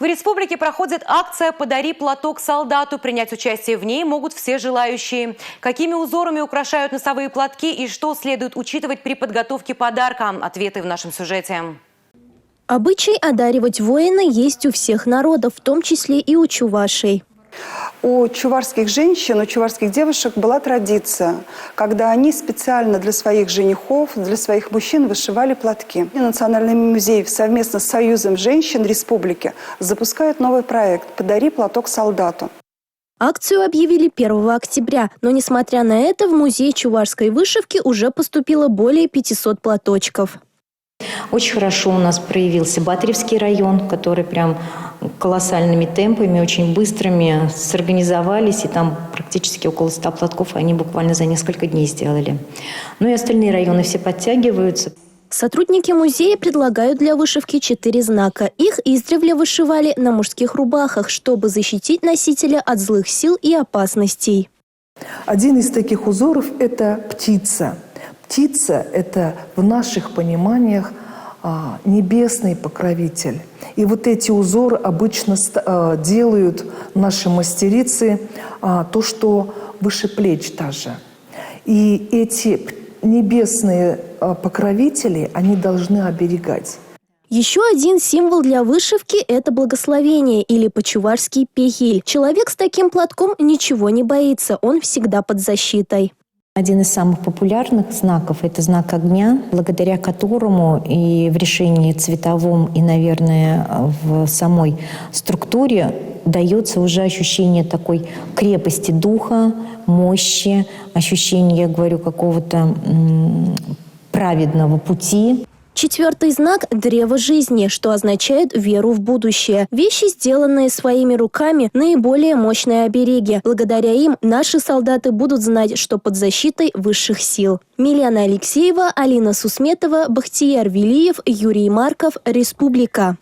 В республике проходит акция «Подари платок солдату». Принять участие в ней могут все желающие. Какими узорами украшают носовые платки и что следует учитывать при подготовке подарка? Ответы в нашем сюжете. Обычай одаривать воина есть у всех народов, в том числе и у чувашей. У чувашских женщин, у чувашских девушек была традиция, когда они специально для своих женихов, для своих мужчин вышивали платки. Национальный музей совместно с Союзом женщин республики запускает новый проект «Подари платок солдату». Акцию объявили 1 октября, но несмотря на это в музей чувашской вышивки уже поступило более 500 платочков. Очень хорошо у нас проявился Батыревский район, который прям колоссальными темпами, очень быстрыми сорганизовались, и там практически около 100 платков они буквально за несколько дней сделали. Ну и остальные районы все подтягиваются. Сотрудники музея предлагают для вышивки 4 знака. Их издревле вышивали на мужских рубахах, чтобы защитить носителя от злых сил и опасностей. Один из таких узоров – это птица. Птица – это в наших пониманиях небесный покровитель. И вот эти узоры обычно делают наши мастерицы то, что выше плеч даже. И эти небесные покровители, они должны оберегать. Еще один символ для вышивки – это благословение или по-чувашски пехиль. Человек с таким платком ничего не боится, он всегда под защитой. Один из самых популярных знаков – это знак огня, благодаря которому и в решении цветовом, и, наверное, в самой структуре дается уже ощущение такой крепости духа, мощи, ощущение, я говорю, какого-то праведного пути. 4-й знак – древо жизни, что означает веру в будущее. Вещи, сделанные своими руками, наиболее мощные обереги. Благодаря им наши солдаты будут знать, что под защитой высших сил. Милена Алексеева, Алина Сусметова, Бахтияр Велиев, Юрий Марков, Республика.